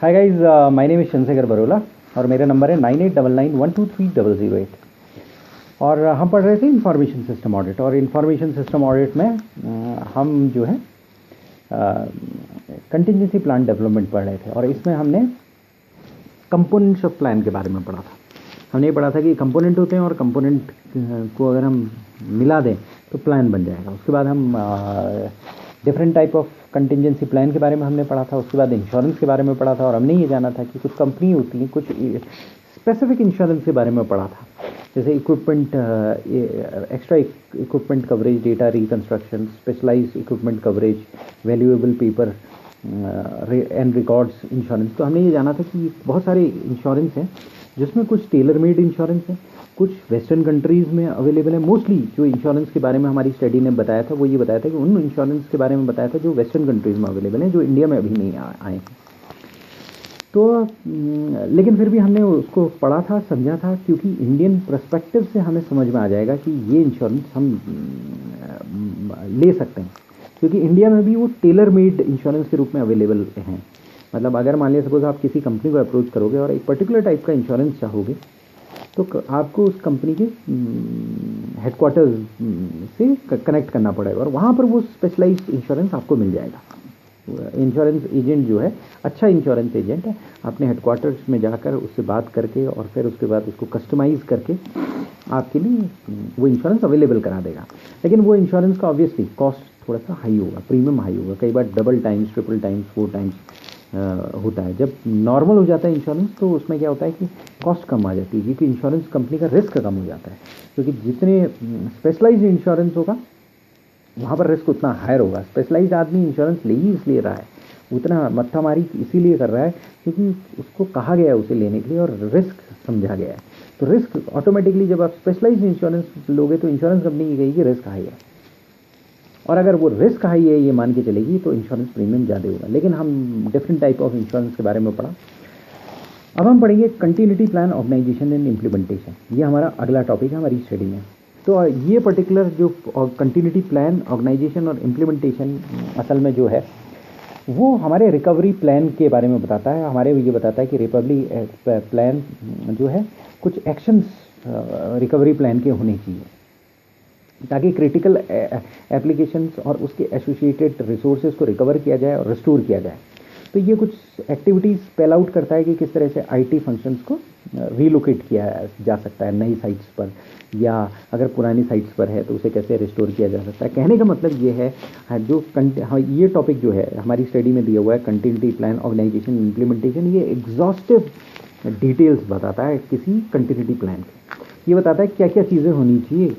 Hi guys, my name is Chandrashekhar बरोला और मेरा number है 9899123008। और हम पढ़ रहे थे इंफॉर्मेशन सिस्टम ऑडिट। और इंफॉर्मेशन सिस्टम ऑडिट में हम जो है कंटिजेंसी प्लान डेवलपमेंट पढ़ रहे थे। और इसमें हमने कंपोनेंट्स ऑफ प्लान के बारे में पढ़ा था। हमने ये पढ़ा था कि कंपोनेंट होते हैं और कंपोनेंट को अगर हम मिला दें तो प्लान बन जाएगा। उसके बाद हम different type of contingency plan के बारे में हमने पढ़ा था। उसके बाद इंश्योरेंस के बारे में पढ़ा था और हमने ये जाना था कि कुछ कंपनी होती हैं, कुछ स्पेसिफिक इंश्योरेंस के बारे में पढ़ा था, जैसे equipment, extra equipment coverage, data reconstruction, specialized equipment coverage, valuable paper and records insurance. तो हमने ये जाना था कि बहुत सारे इंश्योरेंस हैं जिसमें कुछ टेलर मेड इंश्योरेंस है, कुछ वेस्टर्न कंट्रीज़ में अवेलेबल है। मोस्टली जो इंश्योरेंस के बारे में हमारी स्टडी ने बताया था वो ये बताया था कि उन इंश्योरेंस के बारे में बताया था जो वेस्टर्न कंट्रीज़ में अवेलेबल हैं, जो इंडिया में अभी नहीं आए हैं। तो लेकिन फिर भी हमने उसको पढ़ा था, समझा था, क्योंकि इंडियन पर्सपेक्टिव से हमें समझ में आ जाएगा कि ये इंश्योरेंस हम ले सकते हैं, क्योंकि इंडिया में भी वो टेलर मेड इंश्योरेंस के रूप में अवेलेबल हैं। मतलब अगर मान लिया सपोज आप किसी कंपनी को अप्रोच करोगे और एक पर्टिकुलर टाइप का इंश्योरेंस चाहोगे तो आपको उस कंपनी के हेडक्वार्टर्स से कनेक्ट करना पड़ेगा और वहाँ पर वो स्पेशलाइज्ड इंश्योरेंस आपको मिल जाएगा। इंश्योरेंस एजेंट जो है, अच्छा इंश्योरेंस एजेंट है, अपने हेडक्वार्टर्स में जाकर उससे बात करके और फिर उसके बाद उसको कस्टमाइज़ करके आपके लिए वो इंश्योरेंस अवेलेबल करा देगा। लेकिन वो इंश्योरेंस का ऑब्वियसली कॉस्ट थोड़ा सा हाई होगा, प्रीमियम हाई होगा, कई बार double times, triple times, 4 times होता है। जब नॉर्मल हो जाता है इंश्योरेंस तो उसमें क्या होता है कि कॉस्ट कम आ जाती है, क्योंकि इंश्योरेंस कंपनी का रिस्क कम हो जाता है। क्योंकि जितने स्पेशलाइज्ड इंश्योरेंस होगा वहाँ पर रिस्क उतना हायर होगा। स्पेशलाइज्ड आदमी इंश्योरेंस ले ही इसलिए रहा है, उतना मत्थामारी इसीलिए कर रहा है क्योंकि उसको कहा गया है उसे लेने के लिए और रिस्क समझा गया है। तो रिस्क ऑटोमेटिकली जब आप स्पेशलाइज्ड इंश्योरेंस लोगे तो इंश्योरेंस कंपनी ये कहेगी रिस्क हाई है, और अगर वो रिस्क हाई है ये मान के चलेगी तो इंश्योरेंस प्रीमियम ज़्यादा होगा। लेकिन हम डिफरेंट टाइप ऑफ इंश्योरेंस के बारे में पढ़ा। अब हम पढ़ेंगे continuity plan organization and implementation. ये हमारा अगला टॉपिक है हमारी स्टडी में। तो ये पर्टिकुलर जो कंटिन्यूटी प्लान ऑर्गेनाइजेशन और इम्प्लीमेंटेशन असल में जो है वो हमारे रिकवरी प्लान के बारे में बताता है। हमारे ये बताता है कि रिकवरी प्लान जो है कुछ एक्शंस रिकवरी प्लान के होने चाहिए ताकि क्रिटिकल एप्लीकेशंस और उसके एसोसिएटेड रिसोर्सेज को रिकवर किया जाए और रिस्टोर किया जाए। तो ये कुछ एक्टिविटीज़ स्पेल आउट करता है कि किस तरह से आईटी फंक्शंस को रीलोकेट किया जा सकता है नई साइट्स पर, या अगर पुरानी साइट्स पर है तो उसे कैसे रिस्टोर किया जा सकता है। कहने का मतलब ये है जो ये टॉपिक जो है हमारी स्टडी में दिया हुआ है कंटिन्यूटी प्लान ऑर्गेनाइजेशन इम्प्लीमेंटेशन, ये एग्जॉस्टिव डिटेल्स बताता है किसी कंटिन्यूटी प्लान के। ये बताता है क्या क्या चीज़ें होनी चाहिए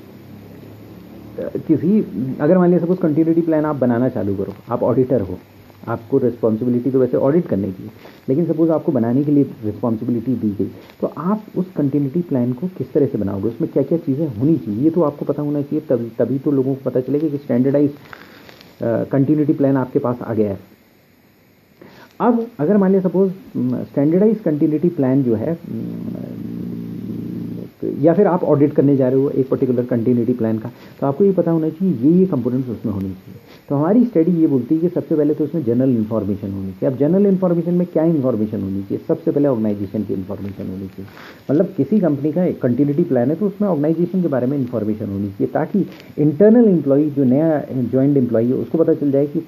किसी, अगर मान लिया सपोज कंटिन्यूटी प्लान आप बनाना चालू करो, आप ऑडिटर हो, आपको रिस्पॉन्सिबिलिटी तो वैसे ऑडिट करने की, लेकिन सपोज आपको बनाने के लिए रिस्पॉन्सिबिलिटी दी गई तो आप उस कंटिन्यूटी प्लान को किस तरह से बनाओगे, उसमें क्या क्या चीज़ें होनी चाहिए ये तो आपको पता होना चाहिए। तभी तो लोगों को पता चलेगा कि स्टैंडर्डाइज कंटिन्यूटी प्लान आपके पास आ गया है। अब अगर मान लिया सपोज स्टैंडर्डाइज कंटिन्यूटी प्लान जो है, या फिर आप ऑडिट करने जा रहे हो एक पर्टिकुलर कंटिन्यूटी प्लान का, तो आपको ये पता होना चाहिए ये कंपोनेंट्स उसमें होने चाहिए। तो हमारी स्टडी ये बोलती है कि सबसे पहले तो उसमें जनरल इन्फॉर्मेशन होनी चाहिए। अब जनरल इन्फॉर्मेशन में क्या इन्फॉर्मेशन होनी चाहिए? सबसे पहले ऑर्गेनाइजेशन की इन्फॉर्मेशन होनी चाहिए। मतलब किसी कंपनी का एक कंटिन्यूटी प्लान है तो उसमें ऑर्गेनाइजेशन के बारे में इन्फॉर्मेशन होनी चाहिए, ताकि इंटरनल एम्प्लॉई जो नया ज्वाइंट एम्प्लॉई है उसको पता चल जाए कि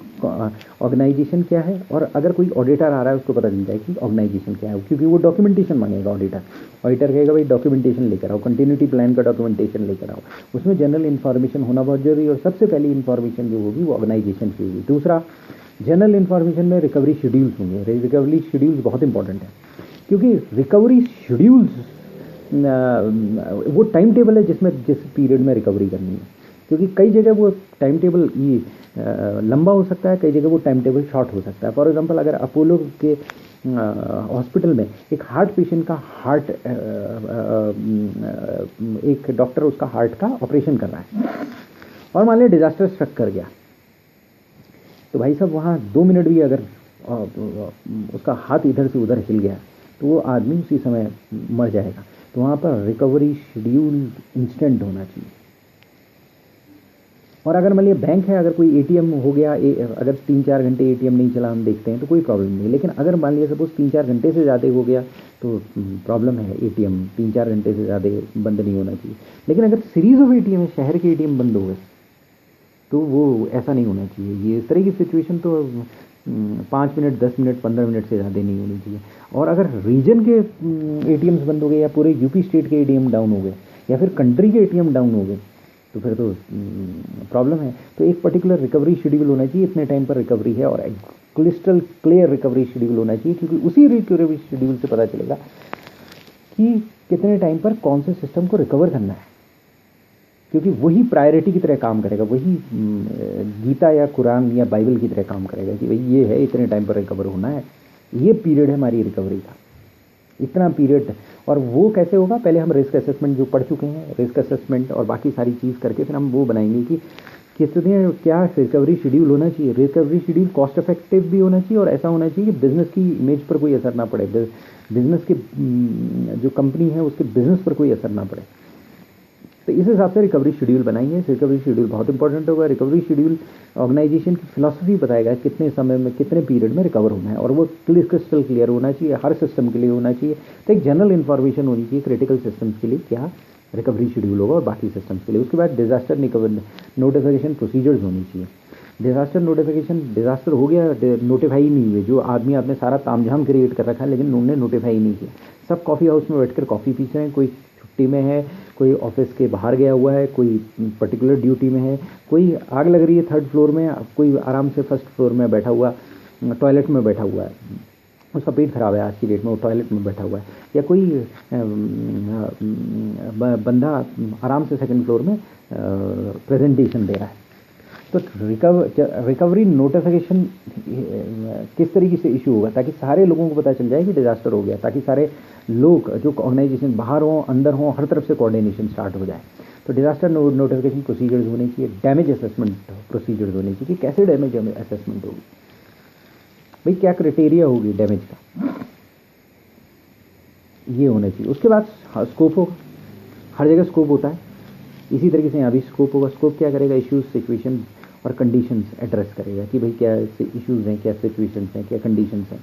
ऑर्गेनाइजेशन क्या है, और अगर कोई ऑडिटर आ रहा है उसको पता चल जाए कि ऑर्गेनाइजेशन क्या है, क्योंकि वो डॉक्यूमेंटेशन मांगेगा। ऑडिटर कहेगा भाई डॉक्यूमेंटेशन लेकर आओ, कंटिन्यूटी प्लान का डॉक्यूमेंटेशन लेकर आओ। उसमें जनरल इन्फॉर्मेशन होना बहुत जरूरी है, और सबसे पहली इन्फॉर्मेशन जो होगी वो ऑर्गेनाइजेशन की होगी। दूसरा, जनरल इन्फॉर्मेशन में रिकवरी शेड्यूल्स होंगे। रिकवरी शेड्यूल्स बहुत इंपॉर्टेंट है, क्योंकि रिकवरी शेड्यूल्स वो टाइम टेबल है जिस पीरियड में रिकवरी करनी है। क्योंकि कई जगह वो टाइम टेबल लंबा हो सकता है, कई जगह वो टाइम टेबल शॉर्ट हो सकता है। फॉर एग्जांपल अगर अपोलो के हॉस्पिटल में एक हार्ट पेशेंट का एक डॉक्टर उसका हार्ट का ऑपरेशन कर रहा है और मान लिया डिजास्टर स्ट्रक कर गया, तो भाई साहब वहाँ 2 मिनट भी अगर उसका हाथ इधर से उधर हिल गया तो वो आदमी उसी समय मर जाएगा। तो वहाँ पर रिकवरी शेड्यूल इंस्टेंट होना चाहिए। और अगर मान लिया बैंक है, अगर कोई एटीएम हो गया, अगर 3-4 घंटे एटीएम नहीं चला, हम देखते हैं तो कोई प्रॉब्लम नहीं। लेकिन अगर मान लिया सपोज 3-4 घंटे से ज़्यादा हो गया तो प्रॉब्लम है। एटीएम 3-4 घंटे से ज़्यादा बंद नहीं होना चाहिए। लेकिन अगर सीरीज़ ऑफ एटीएम है, शहर के एटीएम बंद हो गए, तो वो ऐसा नहीं होना चाहिए। ये इस तरह की सिचुएशन तो 5 मिनट, 10 मिनट, 15 मिनट से ज़्यादा नहीं होनी चाहिए। और अगर रीजन के एटीएम्स बंद हो गए, या पूरे यूपी स्टेट के एटीएम डाउन हो गए, या फिर कंट्री के एटीएम डाउन हो गए, तो फिर तो प्रॉब्लम है। तो एक पर्टिकुलर रिकवरी शेड्यूल होना चाहिए, इतने टाइम पर रिकवरी है, और क्रिस्टल क्लियर रिकवरी शेड्यूल होना चाहिए, क्योंकि उसी रिकवरी शेड्यूल से पता चलेगा कि कितने टाइम पर कौन से सिस्टम को रिकवर करना है, क्योंकि वही प्रायोरिटी की तरह काम करेगा, वही गीता या कुरान या बाइबल की तरह काम करेगा कि भाई ये है, इतने टाइम पर रिकवर होना है, ये पीरियड है हमारी रिकवरी का, इतना पीरियड। और वो कैसे होगा, पहले हम रिस्क असेसमेंट जो पढ़ चुके हैं, रिस्क असेसमेंट और बाकी सारी चीज़ करके फिर हम वो बनाएंगे कि कितने क्या रिकवरी शेड्यूल होना चाहिए। रिकवरी शेड्यूल कॉस्ट इफेक्टिव भी होना चाहिए, और ऐसा होना चाहिए कि बिजनेस की इमेज पर कोई असर ना पड़े, बिजनेस के जो कंपनी है उसके बिजनेस पर कोई असर ना पड़े। तो इस हिसाब से रिकवरी शेड्यूल बनाएंगे। रिकवरी शेड्यूल बहुत इंपॉर्टेंट होगा। रिकवरी शेड्यूल ऑर्गेनाइजेशन की फिलॉसफी बताएगा कितने समय में, कितने पीरियड में रिकवर होना है, और वो क्रिस्टल क्लियर होना चाहिए, हर सिस्टम के लिए होना चाहिए। तो एक जनरल इन्फॉर्मेशन होनी चाहिए क्रिटिकल सिस्टम्स के लिए क्या रिकवरी शेड्यूल होगा, और बाकी सिस्टम्स के लिए। उसके बाद डिजास्टर नोटिफिकेशन प्रोसीजर्स होनी चाहिए। डिजास्टर नोटिफिकेशन, डिजास्टर हो गया, नोटिफाई ही नहीं हुए, जो आदमी आपने सारा तामझाम क्रिएट कर रखा है लेकिन उन्होंने नोटिफाई नहीं किया। सब कॉफ़ी हाउस में बैठकर कॉफ़ी पी रहे हैं, कोई छुट्टी में है, कोई ऑफिस के बाहर गया हुआ है, कोई पर्टिकुलर ड्यूटी में है, कोई आग लग रही है 3rd फ्लोर में, कोई आराम से 1st फ्लोर में बैठा हुआ, टॉयलेट में बैठा हुआ है, उसका पेट खराब है आज की डेट में, वो टॉयलेट में बैठा हुआ है। या कोई बंदा आराम से 2nd फ्लोर में प्रेजेंटेशन दे रहा है। तो रिकवरी नोटिफिकेशन किस तरीके से इशू होगा, ताकि सारे लोगों को पता चल जाए कि डिजास्टर हो गया, ताकि सारे लोग जो ऑर्गेनाइजेशन बाहर हों अंदर हों, हर तरफ से कोऑर्डिनेशन स्टार्ट हो जाए। तो डिजास्टर नोटिफिकेशन प्रोसीजर्स होने चाहिए। डैमेज असेसमेंट प्रोसीजर्स होने चाहिए कि कैसे डैमेज असेसमेंट होगी, भाई क्या क्राइटेरिया होगी डैमेज का, ये होना चाहिए। उसके बाद स्कोप होगा, हर जगह स्कोप होता है, इसी तरीके से यहाँ भी स्कोप होगा। स्कोप क्या करेगा, इश्यूज, सिचुएशन और कंडीशंस एड्रेस करेगा कि भाई क्या इश्यूज हैं, क्या सिचुएशंस हैं, क्या कंडीशंस हैं।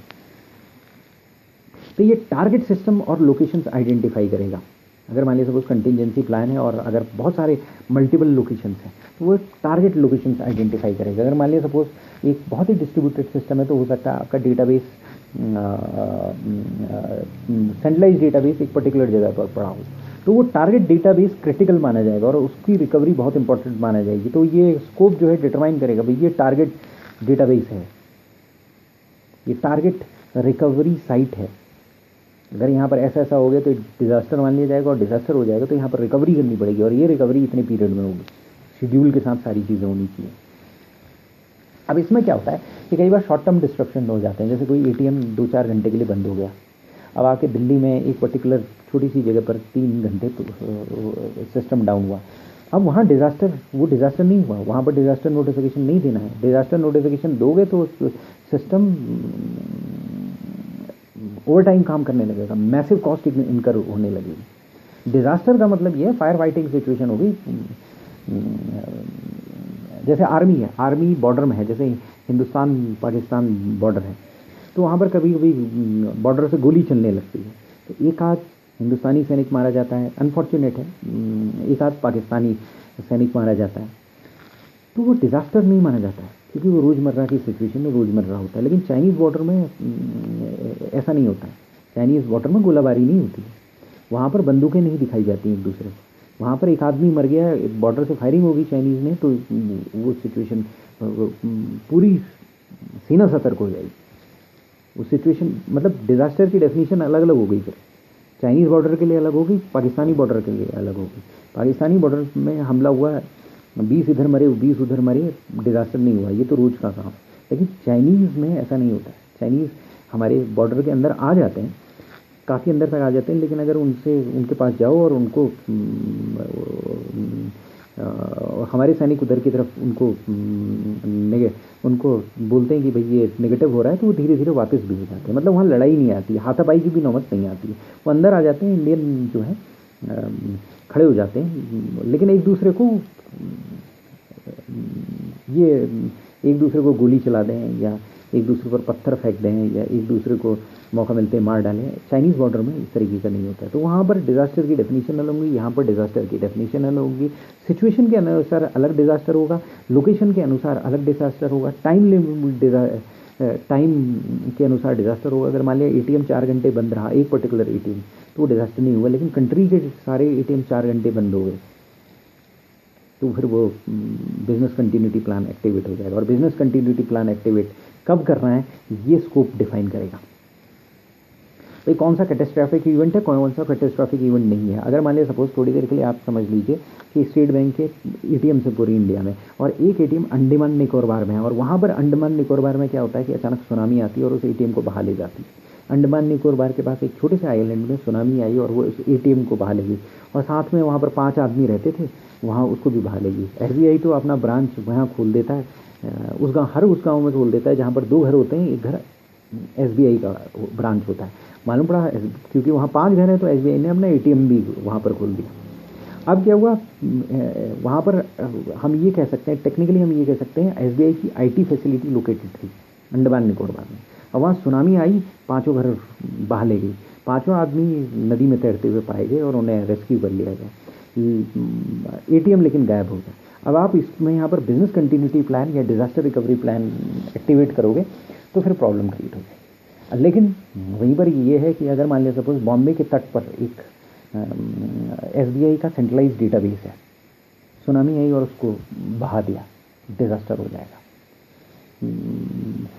तो ये टारगेट सिस्टम और लोकेशंस आइडेंटिफाई करेगा। अगर मान लीजिए सपोज कंटिजेंसी प्लान है और अगर बहुत सारे मल्टीपल लोकेशंस हैं तो वो टारगेट लोकेशंस आइडेंटिफाई करेगा। अगर मान लीजिए सपोज एक बहुत ही डिस्ट्रीब्यूटेड सिस्टम है तो हो सकता है आपका डेटाबेस, सेंट्रलाइज डेटाबेस एक पर्टिकुलर जगह पर पड़ा हो, तो वो टारगेट डेटाबेस क्रिटिकल माना जाएगा और उसकी रिकवरी बहुत इंपॉर्टेंट माना जाएगी। तो ये स्कोप जो है डिटरमाइन करेगा भाई ये टारगेट डेटाबेस है, ये टारगेट रिकवरी साइट है। अगर यहाँ पर ऐसा ऐसा हो गया तो डिजास्टर मान लिया जाएगा, और डिजास्टर हो जाएगा तो यहाँ पर रिकवरी करनी पड़ेगी, और ये रिकवरी इतने पीरियड में होगी, शेड्यूल के साथ सारी चीज़ें होनी चाहिए। अब इसमें क्या होता है कि कई बार शॉर्ट टर्म डिस्ट्रप्शन हो जाते हैं, जैसे कोई एटीएम 2-4 घंटे के लिए बंद हो गया। अब आके दिल्ली में एक पर्टिकुलर छोटी सी जगह पर 3 घंटे सिस्टम डाउन हुआ। अब वहाँ वो डिजास्टर नहीं हुआ, वहाँ पर डिजास्टर नोटिफिकेशन नहीं देना है। डिजास्टर नोटिफिकेशन दोगे तो सिस्टम ओवर टाइम काम करने लगेगा, मैसिव कॉस्ट इनकर होने लगेगी। डिजास्टर का मतलब ये है फायर फाइटिंग सिचुएशन होगी, जैसे आर्मी है, आर्मी बॉर्डर में है, जैसे हिंदुस्तान पाकिस्तान बॉर्डर है, तो वहाँ पर कभी कभी बॉर्डर से गोली चलने लगती है, तो एक आध हिंदुस्तानी सैनिक मारा जाता है, अनफॉर्चुनेट है, एक आध पाकिस्तानी सैनिक मारा जाता है, तो वो डिजास्टर नहीं माना जाता है क्योंकि वो रोज़मर्रा की सिचुएशन में रोज़मर्रा होता है। लेकिन चाइनीज़ बॉर्डर में ऐसा नहीं होता है। चाइनीज़ बॉर्डर में गोलाबारी नहीं होती है, वहाँ पर बंदूकें नहीं दिखाई जाती एक दूसरे को। वहाँ पर एक आदमी मर गया, बॉर्डर से फायरिंग होगी चाइनीज़ ने, तो वो सिचुएशन पूरी सीना सतर्क हो जाएगी। वो सिचुएशन मतलब डिजास्टर की डेफिनेशन अलग अलग हो गई, फिर चाइनीज़ बॉर्डर के लिए अलग होगी, पाकिस्तानी बॉर्डर के लिए अलग होगी। पाकिस्तानी बॉर्डर में हमला हुआ, 20 इधर मरे 20 उधर मरे, डिजास्टर नहीं हुआ, ये तो रोज़ का काम। लेकिन चाइनीज़ में ऐसा नहीं होता है। चाइनीज़ हमारे बॉर्डर के अंदर आ जाते हैं, काफ़ी अंदर तक आ जाते हैं, लेकिन अगर उनके पास जाओ और उनको हमारे सैनिक उधर की तरफ उनको बोलते हैं कि भाई ये नेगेटिव हो रहा है, तो वो धीरे धीरे वापस भी हो जाते हैं। मतलब वहाँ लड़ाई नहीं आती, हाथापाई की भी नौबत नहीं आती है। वो अंदर आ जाते हैं, इंडियन जो है खड़े हो जाते हैं, लेकिन एक दूसरे को ये एक दूसरे को गोली चला दें या एक दूसरे पर पत्थर फेंक दें या एक दूसरे को मौका मिलते मार डालें, चाइनीज़ बॉर्डर में इस तरीके का नहीं होता है। तो वहाँ पर डिज़ास्टर की डेफिनेशन अलग होगी, यहाँ पर डिज़ास्टर की डेफिनेशन अलग होगी। सिचुएशन के अनुसार अलग डिज़ास्टर होगा, लोकेशन के अनुसार अलग डिज़ास्टर होगा, टाइम के अनुसार डिज़ास्टर होगा। अगर मान लिया एटीएम 4 घंटे बंद रहा, एक पर्टिकुलर एटीएम, तो वो डिज़ास्टर नहीं हुआ। लेकिन कंट्री के सारे एटीएम 4 घंटे बंद हो गए तो फिर वो बिजनेस कंटिन्यूटी प्लान एक्टिवेट हो जाएगा। और बिजनेस कंटिन्यूटी प्लान एक्टिवेट कब करना है ये स्कोप डिफाइन करेगा। तो कौन सा कैटेस्ट्रॉफिक इवेंट है, कौन सा कैटेस्ट्रॉफिक इवेंट नहीं है। अगर मान लिया सपोज थोड़ी देर के लिए आप समझ लीजिए कि स्टेट बैंक के एटीएम से पूरी इंडिया में और एक एटीएम अंडमान निकोबार में है, और वहाँ पर अंडमान निकोबार में क्या होता है कि अचानक सुनामी आती है और उस एटीएम को बहा ले जाती है। अंडमान निकोबार के पास एक छोटे से आइलैंड में सुनामी आई और वो उस एटीएम को बहा लेगी, और साथ में वहाँ पर 5 आदमी रहते थे, वहाँ उसको भी बहा लेगी। एसबीआई तो अपना ब्रांच वहाँ खोल देता है, उस गाँव में खोल देता है जहाँ पर 2 घर होते हैं, एक घर एसबीआई का ब्रांच होता है। मालूम पड़ा, क्योंकि वहाँ 5 घर हैं तो एसबीआई ने अपना एटीएम भी वहाँ पर खोल दिया। अब क्या हुआ, वहाँ पर हम ये कह सकते हैं, टेक्निकली हम ये कह सकते हैं एसबीआई की आईटी फैसिलिटी लोकेटेड थी अंडमान निकोबार में। और वहाँ सुनामी आई, 5 घर बहा ले गई, 5 आदमी नदी में तैरते हुए पाए गए और उन्हें रेस्क्यू कर लिया गया। एटीएम लेकिन गायब हो गया। अब आप इसमें यहाँ पर बिजनेस कंटिन्यूटी प्लान या डिजास्टर रिकवरी प्लान एक्टिवेट करोगे तो फिर प्रॉब्लम क्रिएट हो जाएगी। लेकिन वहीं पर ये है कि अगर मान लिया सपोज बॉम्बे के तट पर एक एसबीआई का सेंट्रलाइज डेटाबेस है, सुनामी आई और उसको बहा दिया, डिजास्टर हो जाएगा।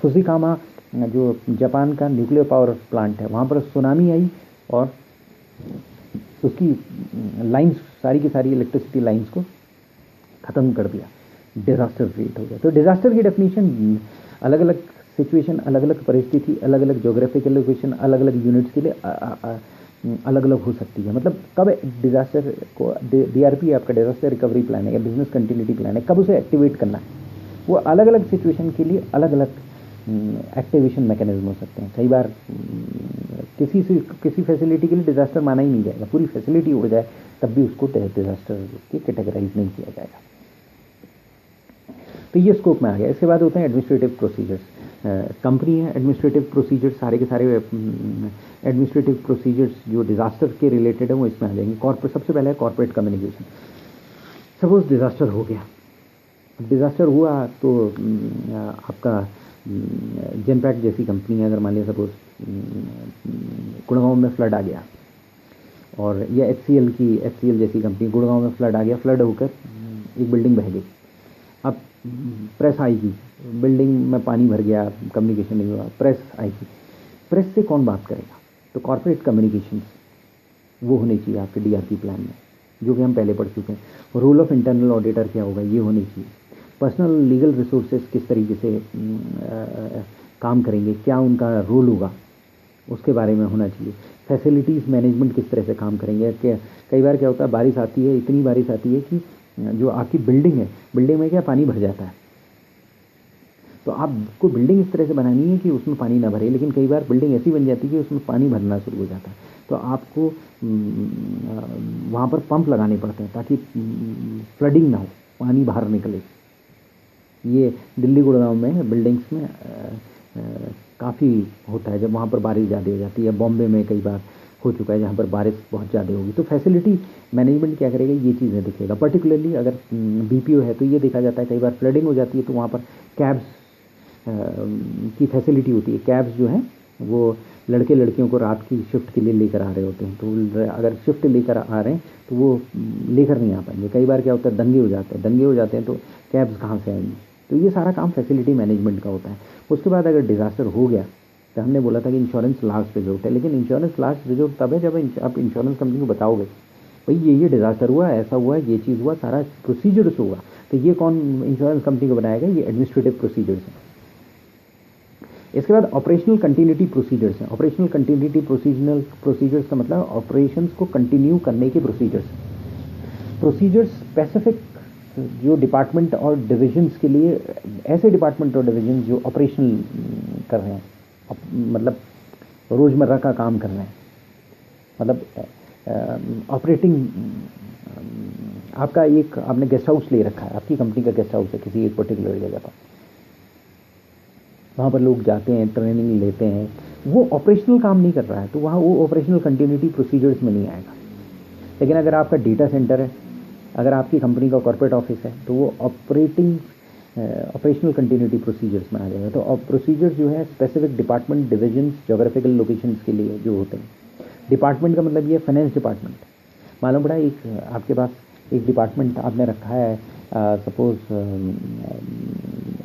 फुजिकामा जो जापान का न्यूक्लियर पावर प्लांट है, वहाँ पर सुनामी आई और उसकी लाइंस, सारी की सारी इलेक्ट्रिसिटी लाइंस को ख़त्म कर दिया, डिज़ास्टर क्रिएट हो गया। तो डिज़ास्टर की डेफिनेशन अलग अलग सिचुएशन, अलग अलग परिस्थिति, अलग अलग ज्योग्राफिकल लोकेशन, अलग अलग यूनिट्स के लिए अलग अलग हो सकती है। मतलब कब डिज़ास्टर को, डीआरपी आपका डिज़ास्टर रिकवरी प्लान है या बिजनेस कंटिन्यूटी प्लान है, कब उसे एक्टिवेट करना है, वो अलग अलग सिचुएशन के लिए अलग अलग एक्टिवेशन मैकेनिज्म हो सकते हैं। कई बार किसी फैसिलिटी के लिए डिज़ास्टर माना ही नहीं जाएगा, पूरी फैसिलिटी उड़ जाए तब भी उसको डिज़ास्टर के कैटेगराइज नहीं किया जाएगा। तो ये स्कोप में आ गया। इसके बाद होते हैं एडमिनिस्ट्रेटिव प्रोसीजर्स। कंपनी है, एडमिनिस्ट्रेटिव प्रोसीजर्स, सारे के सारे एडमिनिस्ट्रेटिव प्रोसीजर्स जो डिज़ास्टर के रिलेटेड है वो इसमें आ जाएंगे। कॉर्पोरेट, सबसे पहले है कॉर्पोरेट कम्युनिकेशन। सपोज डिज़ास्टर हो गया, डिज़ास्टर हुआ तो आपका जेनपैक्ट जैसी कंपनी है, अगर मान लिया सपोज गुड़गांव में फ्लड आ गया, और या एचसीएल जैसी कंपनी, गुड़गांव में फ्लड आ गया, फ्लड होकर एक बिल्डिंग बह गई। अब प्रेस आएगी, बिल्डिंग में पानी भर गया, कम्युनिकेशन नहीं हुआ, प्रेस आएगी, प्रेस से कौन बात करेगा? तो कॉर्पोरेट कम्युनिकेशन वो होनी चाहिए आपके डीआरपी प्लान में, जो कि हम पहले पढ़ चुके हैं। रोल ऑफ इंटरनल ऑडिटर क्या होगा, ये होनी चाहिए। पर्सनल लीगल रिसोर्सेज किस तरीके से काम करेंगे, क्या उनका रोल होगा, उसके बारे में होना चाहिए। फैसिलिटीज़ मैनेजमेंट किस तरह से काम करेंगे। कई बार क्या होता है, बारिश आती है, इतनी बारिश आती है कि जो आपकी बिल्डिंग है, बिल्डिंग में क्या पानी भर जाता है, तो आपको बिल्डिंग इस तरह से बनानी है कि उसमें पानी ना भरे। लेकिन कई बार बिल्डिंग ऐसी बन जाती है कि उसमें पानी भरना शुरू हो जाता है, तो आपको वहाँ पर पंप लगाने पड़ते हैं ताकि फ्लडिंग ना हो, पानी बाहर निकले। ये दिल्ली गुड़गांव में बिल्डिंग्स में काफ़ी होता है जब वहाँ पर बारिश ज़्यादा हो जाती है। बॉम्बे में कई बार हो चुका है जहाँ पर बारिश बहुत ज़्यादा होगी। तो फैसिलिटी मैनेजमेंट क्या करेगा, ये चीज़ें दिखेगा। पर्टिकुलरली अगर बीपीओ है तो ये देखा जाता है, कई बार फ्लडिंग हो जाती है तो वहाँ पर कैब्स की फैसिलिटी होती है। कैब्स जो हैं वो लड़के लड़कियों को रात की शिफ्ट के लिए लेकर आ रहे होते हैं, तो अगर शिफ्ट लेकर आ रहे हैं तो वो लेकर नहीं आ पाएंगे। कई बार क्या होता है, दंगे हो जाते हैं तो कैब्स कहाँ से आएंगी। तो ये सारा काम फैसिलिटी मैनेजमेंट का होता है। उसके बाद अगर डिज़ास्टर हो गया तो हमने बोला था कि इंश्योरेंस लास्ट रिजोर्ट है, लेकिन इंश्योरेंस लास्ट रिजोर्ट तब है जब आप इंश्योरेंस कंपनी को बताओगे भाई ये डिज़ास्टर हुआ, ऐसा हुआ, ये चीज़ हुआ, सारा प्रोसीजर्स होगा। तो ये कौन इंश्योरेंस कंपनी को बनाएगा, ये एडमिनिस्ट्रेटिव प्रोसीजर्स हैं। इसके बाद ऑपरेशनल कंटिन्यूटी प्रोसीजर्स हैं। ऑपरेशनल कंटिन्यूटी प्रोसीजर्स का मतलब ऑपरेशंस को कंटिन्यू करने के प्रोसीजर्स स्पेसिफिक जो डिपार्टमेंट और डिविजन्स के लिए, ऐसे डिपार्टमेंट और डिविजन्स जो ऑपरेशनल कर रहे हैं, मतलब रोज़मर्रा का काम कर रहे हैं, मतलब ऑपरेटिंग, आपका एक आपने गेस्ट हाउस ले रखा है, आपकी कंपनी का गेस्ट हाउस है किसी एक पर्टिकुलर जगह पर, वहाँ पर लोग जाते हैं, ट्रेनिंग लेते हैं, वो ऑपरेशनल काम नहीं कर रहा है, तो वहाँ वो ऑपरेशनल कंटिन्यूटी प्रोसीजर्स में नहीं आएगा। लेकिन अगर आपका डेटा सेंटर है, अगर आपकी कंपनी का कॉर्पोरेट ऑफिस है, तो वो ऑपरेशनल कंटिन्यूटी प्रोसीजर्स में आ जाएगा। तो प्रोसीजर्स जो है specific department, divisions, geographical locations के लिए जो होते हैं। डिपार्टमेंट का मतलब ये फाइनेंस डिपार्टमेंट, मालूम पड़ा एक आपके पास एक डिपार्टमेंट आपने रखा है, सपोज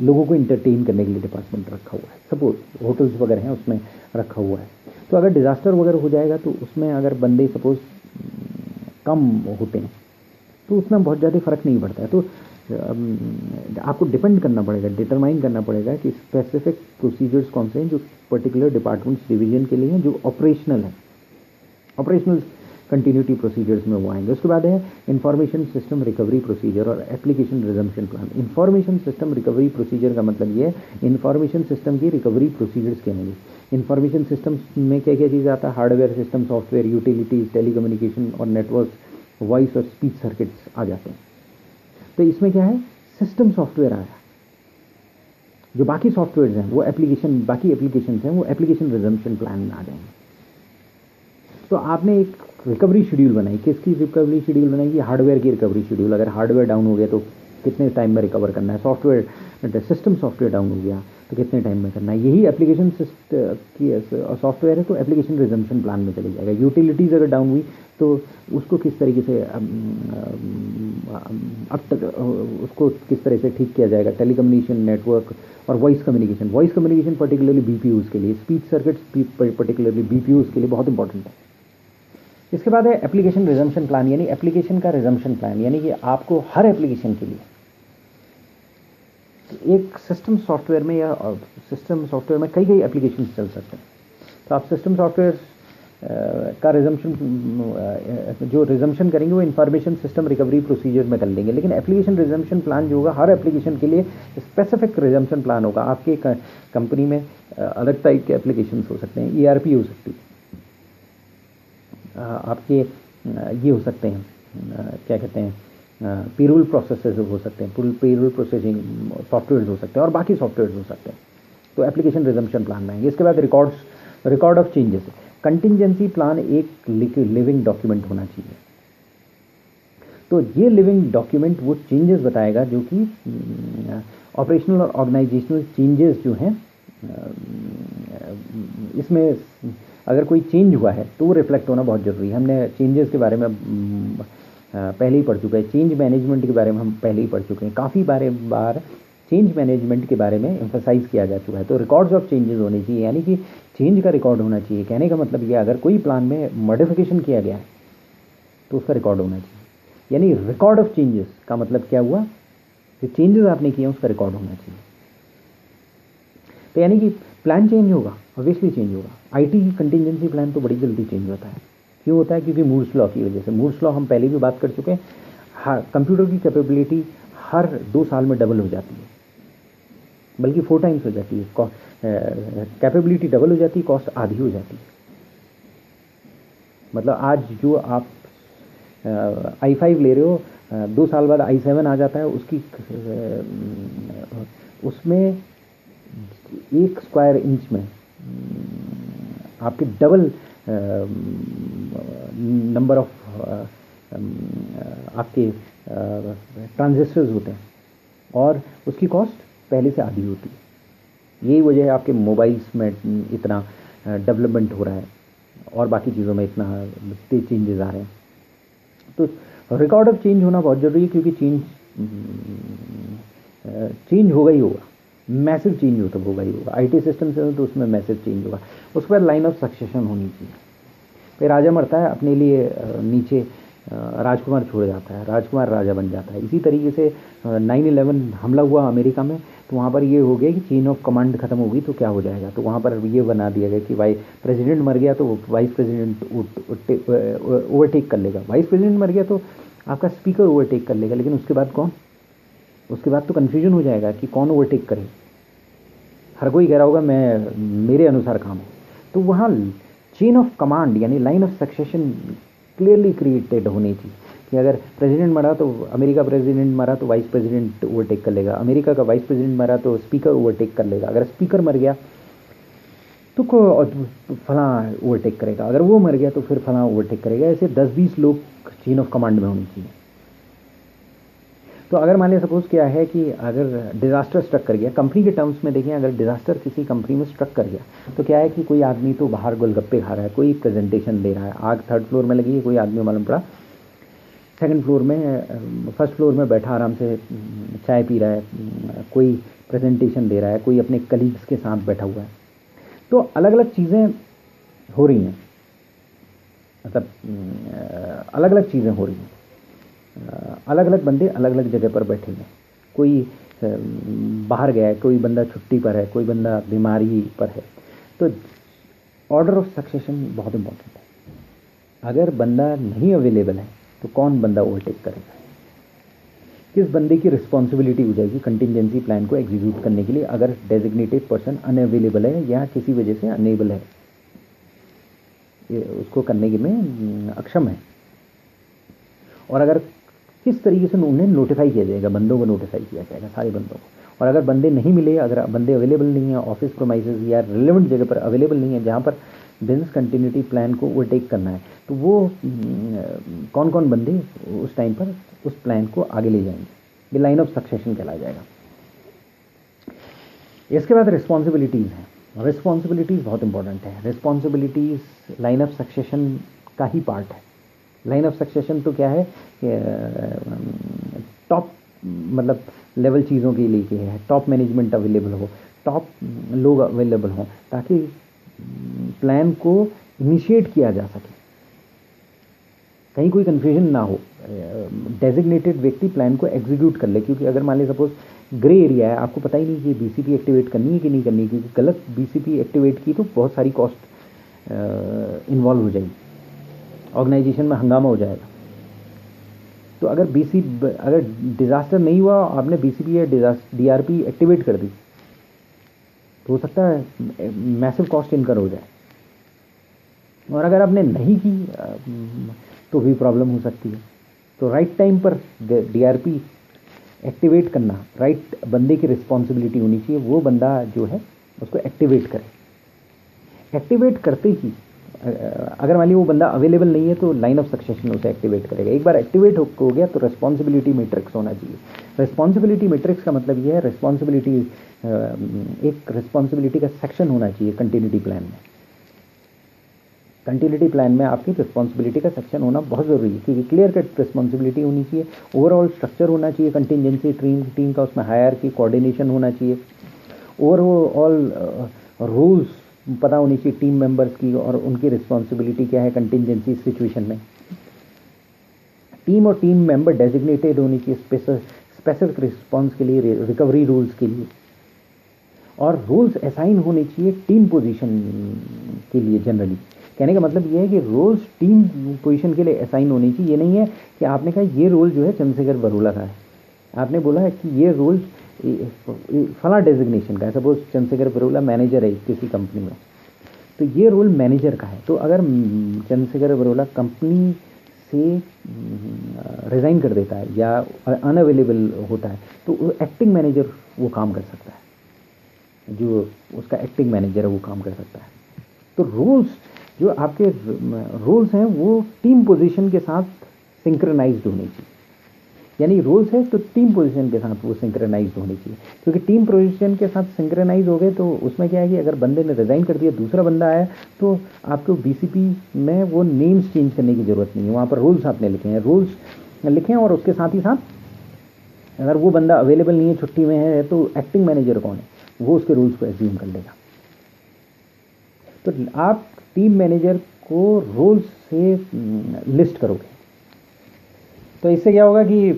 लोगों को इंटरटेन करने के लिए डिपार्टमेंट रखा हुआ है, सपोज होटल्स वगैरह हैं उसमें रखा हुआ है। तो अगर डिज़ास्टर वगैरह हो जाएगा तो उसमें अगर बंदे सपोज कम होते हैं तो उसमें बहुत ज़्यादा फ़र्क नहीं पड़ता है। तो आपको डिपेंड करना पड़ेगा, डिटरमाइन करना पड़ेगा कि स्पेसिफिक प्रोसीजर्स कौन से हैं जो पर्टिकुलर डिपार्टमेंट्स डिवीजन के लिए हैं, जो ऑपरेशनल है, ऑपरेशनल कंटिन्यूटी प्रोसीजर्स में वो आएंगे। उसके बाद है इंफॉर्मेशन सिस्टम रिकवरी प्रोसीजर और application resumption plan. Information system recovery procedure का मतलब ये है इंफॉर्मेशन सिस्टम की रिकवरी प्रोसीजर्स क्या होंगे। इंफॉर्मेशन सिस्टम में क्या क्या चीज़ आता है, hardware system, software, utilities, telecommunication और नेटवर्क, वॉइस और स्पीच सर्किट्स आ जाते हैं। तो इसमें क्या है, सिस्टम सॉफ्टवेयर आया, जो बाकी सॉफ्टवेयर हैं वो एप्लीकेशन, बाकी एप्लीकेशन हैं वो एप्लीकेशन रिजम्पशन प्लान में आ जाएंगे। तो आपने एक रिकवरी शेड्यूल बनाई, किसकी रिकवरी शेड्यूल बनाई, कि हार्डवेयर की रिकवरी शेड्यूल। अगर हार्डवेयर डाउन हो गया तो कितने टाइम में रिकवर करना है, सॉफ्टवेयर सिस्टम सॉफ्टवेयर डाउन हो गया तो कितने टाइम में करना है। यही एप्लीकेशन सॉफ्टवेयर है तो एप्लीकेशन रिजम्पशन प्लान में चले जाएगा। यूटिलिटीज़ अगर डाउन हुई तो उसको किस तरीके से अब तक उसको किस तरह से ठीक किया जाएगा। टेलीकम्युनिकेशन, नेटवर्क और वॉइस कम्युनिकेशन पर्टिकुलरली बीपीयूज़ के लिए, स्पीच सर्किट्स पर्टिकुलरली बीपीयूज़ के लिए बहुत इंपॉर्टेंट है। इसके बाद है एप्लीकेशन रिजम्पशन प्लान, यानी एप्लीकेशन का रिजम्पशन प्लान, यानी कि आपको हर एप्लीकेशन के लिए एक सिस्टम सॉफ्टवेयर में या सिस्टम सॉफ्टवेयर में कई एप्लीकेशन चल सकते हैं। तो आप सिस्टम सॉफ्टवेयर का जो रिजम्पशन करेंगे वो इंफॉर्मेशन सिस्टम रिकवरी प्रोसीजर में कर लेंगे। लेकिन एप्लीकेशन रिजम्पशन प्लान जो होगा हर एप्लीकेशन के लिए स्पेसिफिक रिजम्पशन प्लान होगा। आपके कंपनी में अलग टाइप के एप्लीकेशन हो सकते हैं, ERP हो सकती है, आपके ये हो सकते हैं, क्या कहते हैं, पेरोल प्रोसेसर हो सकते हैं, पेरोल प्रोसेसिंग सॉफ्टवेयर हो सकते हैं और बाकी सॉफ्टवेयर हो सकते हैं। तो एप्लीकेशन रिजम्पशन प्लान में आएंगे। इसके बाद record of changes. Contingency plan एक लिविंग डॉक्यूमेंट होना चाहिए। तो ये लिविंग डॉक्यूमेंट वो चेंजेस बताएगा जो कि ऑपरेशनल और ऑर्गेनाइजेशनल चेंजेस जो हैं, इसमें अगर कोई चेंज हुआ है तो वो रिफ्लेक्ट होना बहुत ज़रूरी है। हमने चेंजेस के बारे में पहले ही पढ़ चुके हैं, चेंज मैनेजमेंट के बारे में हम पहले ही पढ़ चुके हैं, काफ़ी बार चेंज मैनेजमेंट के बारे में एम्फसाइज किया जा चुका है। तो रिकॉर्ड्स ऑफ चेंजेस होने चाहिए, यानी कि चेंज का रिकॉर्ड होना चाहिए। कहने का मतलब ये, अगर कोई प्लान में मॉडिफिकेशन किया गया है तो उसका रिकॉर्ड होना चाहिए। यानी रिकॉर्ड ऑफ चेंजेस का मतलब क्या हुआ, जो चेंजेस आपने किए उसका रिकॉर्ड होना चाहिए। तो यानी कि प्लान चेंज होगा, ऑब्वियसली चेंज होगा। IT कंटिंजेंसी प्लान तो बड़ी जल्दी चेंज होता है। क्यों होता है, क्योंकि मूर्स लॉ की वजह से। मूर्स लॉ हम पहले भी बात कर चुके हैं। कंप्यूटर की कैपेबिलिटी हर 2 साल में डबल हो जाती है, बल्कि 4 टाइम्स हो जाती है। कैपेबिलिटी डबल हो जाती है, कॉस्ट आधी हो जाती है। मतलब आज जो आप i5 ले रहे हो, 2 साल बाद i7 आ जाता है, उसमें 1 स्क्वायर इंच में आपके डबल नंबर ऑफ आपके ट्रांजिस्टर्स होते हैं और उसकी कॉस्ट पहले से आधी होती है। यही वजह है आपके मोबाइल्स में इतना डेवलपमेंट हो रहा है और बाकी चीज़ों में इतना तेज चेंजेस आ रहे हैं। तो रिकॉर्ड ऑफ चेंज होना बहुत ज़रूरी है, क्योंकि चेंज होगा ही होगा, मैसिव चेंज हो तो होगा ही होगा। IT सिस्टम से तो उसमें मैसिव चेंज होगा। उसके बाद लाइन ऑफ सक्सेशन होनी चाहिए। फिर राजा मरता है, अपने लिए नीचे राजकुमार छोड़ जाता है, राजकुमार राजा बन जाता है। इसी तरीके से 9/11 हमला हुआ अमेरिका में, तो वहाँ पर ये हो गया कि चेन ऑफ कमांड खत्म हो गई, तो क्या हो जाएगा। तो वहाँ पर ये बना दिया गया कि प्रेसिडेंट मर गया तो वाइस प्रेसिडेंट ओवरटेक कर लेगा, वाइस प्रेसिडेंट मर गया तो आपका स्पीकर ओवरटेक कर लेगा। लेकिन उसके बाद कौन, उसके बाद तो कन्फ्यूजन हो जाएगा कि कौन ओवरटेक करे। हर कोई कह रहा होगा मैं, मेरे अनुसार काम है। तो वहाँ चेन ऑफ कमांड यानी line of succession clearly created होनी चाहिए कि अगर प्रेसिडेंट मरा तो अमेरिका प्रेसिडेंट मरा तो वाइस प्रेसिडेंट ओवरटेक कर लेगा, अमेरिका का वाइस प्रेसिडेंट मरा तो स्पीकर ओवरटेक कर लेगा, अगर स्पीकर मर गया तो फलां ओवरटेक करेगा, अगर वो मर गया तो फिर फलां ओवरटेक करेगा। ऐसे 10-20 लोग चेन ऑफ कमांड में होनी चाहिए। तो अगर मान लिया सपोज क्या है कि अगर डिज़ास्टर स्ट्रक कर गया, कंपनी के टर्म्स में देखें, अगर डिज़ास्टर किसी कंपनी में स्ट्रक कर गया तो क्या है कि कोई आदमी तो बाहर गोलगप्पे खा रहा है, कोई प्रेजेंटेशन दे रहा है, आग 3rd फ्लोर में लगी है, कोई आदमी मालूम पड़ा 2nd फ्लोर में 1st फ्लोर में बैठा आराम से चाय पी रहा है, कोई प्रेजेंटेशन दे रहा है, कोई अपने कलीग्स के साथ बैठा हुआ है। तो अलग अलग चीज़ें हो रही हैं, मतलब अलग अलग चीज़ें हो रही हैं, अलग अलग बंदे अलग अलग जगह पर बैठे हैं, कोई बाहर गया है, कोई बंदा छुट्टी पर है, कोई बंदा बीमारी पर है। तो ऑर्डर ऑफ सक्सेशन बहुत इंपॉर्टेंट है। अगर बंदा नहीं अवेलेबल है तो कौन बंदा ओवरटेक करेगा, किस बंदे की रिस्पॉन्सिबिलिटी हो जाएगी कंटिजेंसी प्लान को एग्जीक्यूट करने के लिए अगर डेजिग्नेटेड पर्सन अनअवेलेबल है या किसी वजह से अनेबल है, उसको करने के में अक्षम है। और अगर किस तरीके से उन्हें नोटिफाई किया जाएगा, बंदों को नोटिफाई किया जाएगा, सारे बंदों को। और अगर बंदे नहीं मिले, अगर बंदे अवेलेबल नहीं है, ऑफिस प्रोमाइसेस या रिलेवेंट जगह पर अवेलेबल नहीं है जहाँ पर बिजनेस कंटिन्यूटी प्लान को ओवरटेक करना है, तो वो कौन कौन बंदे उस टाइम पर उस प्लान को आगे ले जाएंगे, ये लाइन ऑफ सक्सेशन कहलाया जाएगा। इसके बाद रिस्पॉन्सिबिलिटीज़ हैं। रिस्पॉन्सिबिलिटीज़ बहुत इंपॉर्टेंट है। रिस्पॉन्सिबिलिटीज़ लाइन ऑफ सक्सेशन का ही पार्ट है। लाइन ऑफ सक्सेशन तो क्या है, टॉप मतलब लेवल चीज़ों के लिए क्या है, टॉप मैनेजमेंट अवेलेबल हो, टॉप लोग अवेलेबल हों ताकि प्लान को इनिशिएट किया जा सके, कहीं कोई कन्फ्यूजन ना हो, डेजिग्नेटेड व्यक्ति प्लान को एग्जीक्यूट कर ले। क्योंकि अगर मान लीजिए सपोज ग्रे एरिया है, आपको पता ही नहीं कि बीसीपी एक्टिवेट करनी है कि नहीं करनी, क्योंकि गलत बीसीपी एक्टिवेट की तो बहुत सारी कॉस्ट इन्वॉल्व हो जाएगी, ऑर्गेनाइजेशन में हंगामा हो जाएगा। तो अगर अगर डिज़ास्टर नहीं हुआ, आपने बीसीपी या डीआरपी एक्टिवेट कर दी, तो हो सकता है मैसिव कॉस्ट इनकर हो जाए। और अगर आपने नहीं की तो भी प्रॉब्लम हो सकती है। तो राइट टाइम पर डीआरपी एक्टिवेट करना राइट बंदे की रिस्पॉन्सिबिलिटी होनी चाहिए, वो बंदा जो है उसको एक्टिवेट करे। एक्टिवेट करते ही अगर मान लीजिए वो बंदा अवेलेबल नहीं है तो लाइन ऑफ सक्सेशन उसे एक्टिवेट करेगा। एक बार एक्टिवेट हो गया तो रिस्पॉन्सिबिलिटी मैट्रिक्स होना चाहिए। रिस्पॉन्सिबिलिटी मैट्रिक्स का मतलब ये है रिस्पॉन्सिबिलिटी, एक रिस्पॉन्सिबिलिटी का सेक्शन होना चाहिए कंटिन्यूटी प्लान में। कंटिन्यूटी प्लान में आपकी रिस्पॉन्सिबिलिटी का सेक्शन होना बहुत ज़रूरी है, क्योंकि क्लियर कट रिस्पॉन्सिबिलिटी होनी चाहिए, ओवरऑल स्ट्रक्चर होना चाहिए कंटिजेंसी टीम का, उसमें हायरार्की कोऑर्डिनेशन होना चाहिए, ओवरऑल रूल्स पता होनी चाहिए टीम मेंबर्स की और उनकी रिस्पॉन्सिबिलिटी क्या है कंटिजेंसी सिचुएशन में। टीम और टीम मेंबर डेजिग्नेटेड होनी चाहिए स्पेसिफिक रिस्पॉन्स के लिए, रिकवरी रूल्स के लिए, और रूल्स असाइन होने चाहिए टीम पोजीशन के लिए। जनरली कहने का मतलब ये है कि रोल्स टीम पोजीशन के लिए असाइन होनी चाहिए। ये नहीं है कि आपने कहा ये रोल जो है चंद्रशेखर बरोला का है, आपने बोला है कि ये रोल फला डेजिग्नेशन का है। सपोज चंद्रशेखर बरोला मैनेजर है किसी कंपनी में, तो ये रोल मैनेजर का है। तो अगर चंद्रशेखर बरोला कंपनी से रिज़ाइन कर देता है या अनअवेलेबल होता है तो एक्टिंग मैनेजर वो काम कर सकता है, जो उसका एक्टिंग मैनेजर है वो काम कर सकता है। तो रूल्स जो आपके रूल्स हैं वो टीम पोजीशन के साथ सिंक्रोनाइज्ड होने चाहिए, यानी रूल्स है तो टीम पोजीशन के साथ वो सिंक्रोनाइज्ड होने चाहिए। क्योंकि टीम पोजीशन के साथ सिंक्रोनाइज हो गए तो उसमें क्या है कि अगर बंदे ने रिज़ाइन कर दिया, दूसरा बंदा आया, तो आपको बीसीपी में वो नेम्स चेंज करने की ज़रूरत नहीं है, वहाँ पर रूल्स आपने लिखे हैं, रूल्स लिखे हैं। और उसके साथ ही साथ अगर वो बंदा अवेलेबल नहीं है, छुट्टी में है, तो एक्टिंग मैनेजर कौन है, वो उसके रूल्स को एज्यूम कर लेगा। तो आप टीम मैनेजर को रोल्स से लिस्ट करोगे तो इससे क्या होगा कि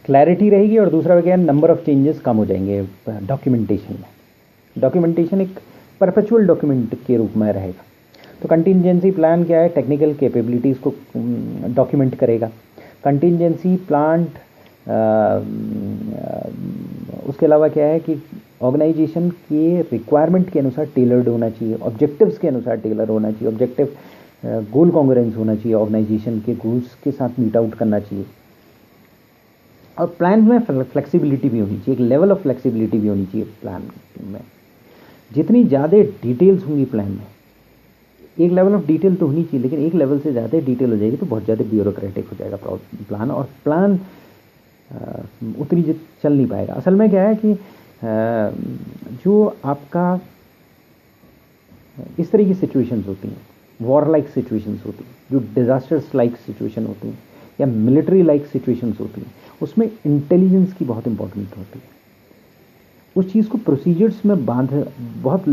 क्लैरिटी रहेगी, और दूसरा क्या है नंबर ऑफ चेंजेस कम हो जाएंगे डॉक्यूमेंटेशन में। डॉक्यूमेंटेशन एक परपेचुअल डॉक्यूमेंट के रूप में रहेगा। तो कंटिजेंसी प्लान क्या है, टेक्निकल कैपेबिलिटीज़ को डॉक्यूमेंट करेगा। कंटिजेंसी प्लान उसके अलावा क्या है कि ऑर्गेनाइजेशन के रिक्वायरमेंट के अनुसार टेलर्ड होना चाहिए, ऑब्जेक्टिव्स के अनुसार टेलर होना चाहिए। ऑब्जेक्टिव गोल कॉन्ग्रुएंस होना चाहिए, ऑर्गेनाइजेशन के गोल्स के साथ मीट आउट करना चाहिए। और प्लान में फ्लेक्सिबिलिटी भी होनी चाहिए, एक लेवल ऑफ फ्लेक्सिबिलिटी भी होनी चाहिए प्लान में। जितनी ज़्यादा डिटेल्स होंगी प्लान में, एक लेवल ऑफ डिटेल तो होनी चाहिए, लेकिन एक लेवल से ज़्यादा डिटेल हो जाएगी तो बहुत ज़्यादा ब्यूरोक्रेटिक हो जाएगा प्लान, और प्लान उतनी चल नहीं पाएगा। असल में क्या है कि जो आपका इस तरह की सिचुएशंस होती हैं, वॉर लाइक सिचुएशंस होती हैं, जो डिजास्टर्स लाइक सिचुएशन होती हैं या मिलिट्री लाइक सिचुएशंस होती हैं, उसमें इंटेलिजेंस की बहुत इंपॉर्टेंट होती है। उस चीज़ को प्रोसीजर्स में बहुत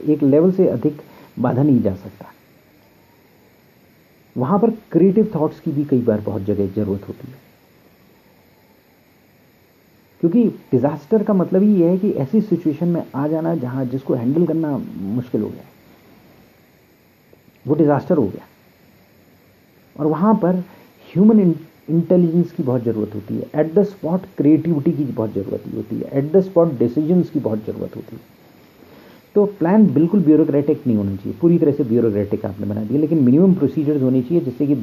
एक लेवल से अधिक बांधा नहीं जा सकता। वहां पर क्रिएटिव थॉट्स की भी कई बार बहुत जगह जरूरत होती है, क्योंकि डिजास्टर का मतलब ही यह है कि ऐसी सिचुएशन में आ जाना जहां जिसको हैंडल करना मुश्किल हो गया, वो डिजास्टर हो गया। और वहां पर ह्यूमन इंटेलिजेंस की बहुत ज़रूरत होती है, एट द स्पॉट क्रिएटिविटी की बहुत ज़रूरत होती है, एट द स्पॉट डिसीजंस की बहुत ज़रूरत होती है। तो प्लान बिल्कुल ब्यूरोक्रेटिक नहीं होना चाहिए, पूरी तरह से ब्यूरोक्रेटिक आपने बना दिया, लेकिन मिनिमम प्रोसीजर्स होनी चाहिए जिससे कि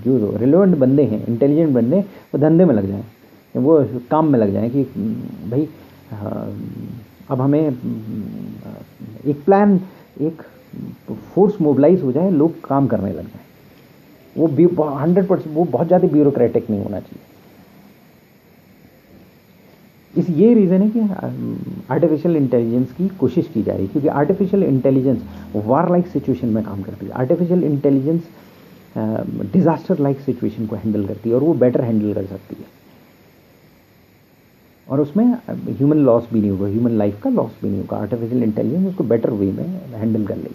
जो रिलेवेंट बंदे हैं, इंटेलिजेंट बंदे, वो धंधे में लग जाएं, वो काम में लग जाएं कि भाई अब हमें एक प्लान, एक फोर्स मोबिलाइज हो जाए, लोग काम करने लग जाएं। वो 100% वो बहुत ज़्यादा ब्यूरोक्रेटिक नहीं होना चाहिए। ये रीज़न है कि आर्टिफिशियल इंटेलिजेंस की कोशिश की जा रही है, क्योंकि आर्टिफिशियल इंटेलिजेंस वार लाइक सिचुएशन में काम करती है, artificial intelligence disaster like situation को हैंडल करती है, और वो बेटर हैंडल कर सकती है, और उसमें ह्यूमन लॉस भी नहीं होगा, ह्यूमन लाइफ का लॉस भी नहीं होगा। आर्टिफिशियल इंटेलिजेंस उसको बेटर वे में हैंडल कर लेगी।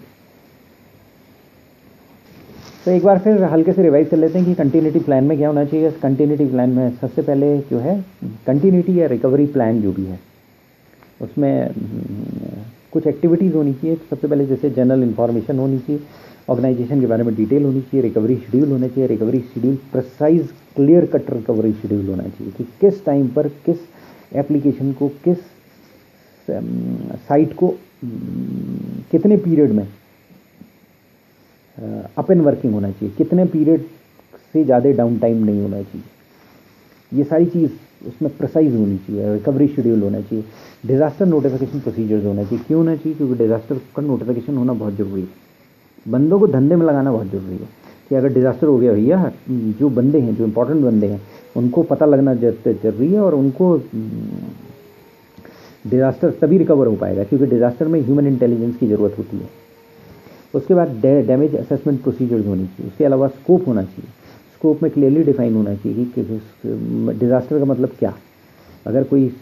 तो एक बार फिर हल्के से रिवाइज कर लेते हैं कि कंटिन्यूटी प्लान में क्या होना चाहिए। कंटिन्यूटी प्लान में सबसे पहले जो है कंटिन्यूटी या रिकवरी प्लान जो भी है, उसमें कुछ एक्टिविटीज़ होनी चाहिए। सबसे पहले जैसे जनरल इन्फॉर्मेशन होनी चाहिए, ऑर्गेनाइजेशन के बारे में डिटेल होनी चाहिए, रिकवरी शेड्यूल होना चाहिए, recovery schedule precise clear cut recovery schedule होना चाहिए कि किस टाइम पर किस एप्लीकेशन को, किस साइट को कितने पीरियड में अप एंड वर्किंग होना चाहिए, कितने पीरियड से ज़्यादा डाउन टाइम नहीं होना चाहिए। ये सारी चीज़ उसमें प्रिसाइज होनी चाहिए। रिकवरी शेड्यूल होना चाहिए, डिजास्टर नोटिफिकेशन प्रोसीजर्स होना चाहिए। क्यों होना चाहिए? क्योंकि डिजास्टर का नोटिफिकेशन होना बहुत ज़रूरी है, बंदों को धंधे में लगाना बहुत ज़रूरी है कि अगर डिजास्टर हो गया भैया, जो बंदे हैं, जो इंपॉर्टेंट बंदे हैं, उनको पता लगना जरूरी है, और उनको डिजास्टर तभी रिकवर हो पाएगा क्योंकि डिजास्टर में ह्यूमन इंटेलिजेंस की ज़रूरत होती है। उसके बाद डैमेज असेसमेंट प्रोसीजर्स होनी चाहिए। उसके अलावा स्कोप होना चाहिए, स्कोप में क्लियरली डिफाइन होना चाहिए कि डिज़ास्टर का मतलब क्या। अगर कोई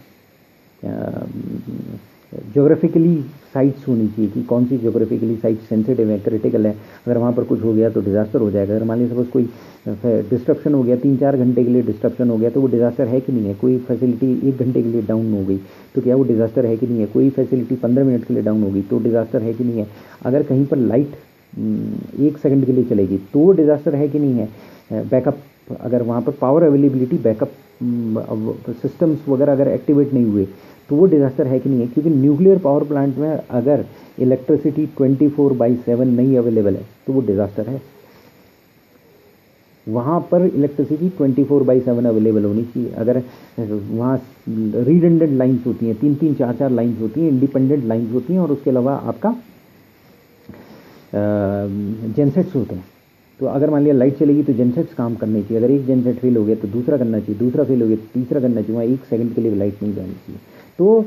ज्योग्राफिकली साइट्स होनी चाहिए कि कौन सी ज्योग्राफिकली साइट सेंसिटिव है, क्रिटिकल है, अगर वहाँ पर कुछ हो गया तो डिज़ास्टर हो जाएगा। अगर मान लीजिए सपोज कोई डिस्ट्रप्शन हो गया, 3-4 घंटे के लिए डिस्ट्रप्शन हो गया, तो वो डिज़ास्टर है कि नहीं है। कोई फैसिलिटी 1 घंटे के लिए डाउन हो गई तो क्या वो डिज़ास्टर है कि नहीं है। कोई फैसिलिटी 15 मिनट के लिए डाउन हो गई तो डिज़ास्टर है कि नहीं है। अगर कहीं पर लाइट 1 सेकंड के लिए चलेगी तो वो डिज़ास्टर है कि नहीं है। बैकअप, अगर वहाँ पर पावर अवेलेबिलिटी, बैकअप सिस्टम्स वगैरह अगर एक्टिवेट नहीं हुए तो वो डिज़ास्टर है कि नहीं है। क्योंकि न्यूक्लियर पावर प्लांट में अगर इलेक्ट्रिसिटी 24/7 नहीं अवेलेबल है तो वो डिज़ास्टर है। वहाँ पर इलेक्ट्रिसिटी 24/7 अवेलेबल होनी चाहिए। अगर वहाँ रिडंडेंट लाइन्स होती हैं, 3-3, 4-4 लाइन्स होती हैं, इंडिपेंडेंट लाइन्स होती हैं, और उसके अलावा आपका जेनसेट्स होते हैं। तो अगर मान लिया लाइट चलेगी तो जेनसेट्स काम करने चाहिए। अगर एक जेनसेट फेल हो गया तो दूसरा करना चाहिए, दूसरा फेल हो गया तो तीसरा करना चाहिए। वहाँ 1 सेकंड के लिए लाइट नहीं जानी चाहिए। तो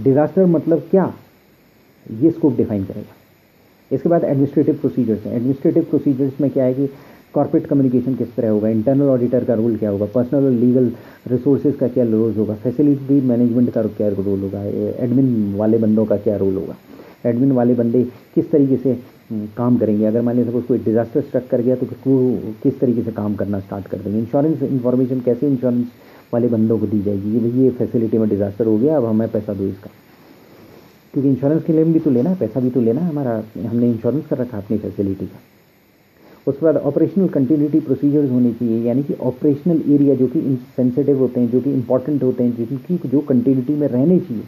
डिज़ास्टर मतलब क्या, ये स्कोप डिफाइन करेगा। इसके बाद एडमिनिस्ट्रेटिव प्रोसीजर्स हैं। एडमिनिस्ट्रेटिव प्रोसीजर्स में क्या है कि कॉर्पोरेट कम्युनिकेशन किस तरह होगा, इंटरनल ऑडिटर का रोल क्या होगा, पर्सनल और लीगल रिसोर्सेज का क्या रोल होगा, फैसिलिटी मैनेजमेंट का क्या रोल होगा, एडमिन वाले बंदों का क्या रोल होगा, एडमिन वाले बंदे किस तरीके से काम करेंगे। अगर मान लीजिए सपोज कोई डिज़ास्टर स्ट्रक कर गया तो वो किस तरीके से काम करना स्टार्ट कर देंगे। इंश्योरेंस इन्फॉर्मेशन कैसे इंश्योरेंस वाले बंदों को दी जाएगी कि भाई ये फैसिलिटी में डिज़ास्टर हो गया, अब हमें पैसा दो इसका, क्योंकि इंश्योरेंस क्लेम भी तो लेना है, पैसा भी तो लेना है हमारा, हमने इंश्योरेंस कर रखा अपनी फैसिलिटी का। उसके बाद ऑपरेशनल कंटिन्यूटी प्रोसीजर्स होनी चाहिए, यानी कि ऑपरेशनल एरिया जो कि सेंसिटिव होते हैं, जो कि इंपॉर्टेंट होते हैं, जिनकी जो कंटिन्यूटी में रहने चाहिए,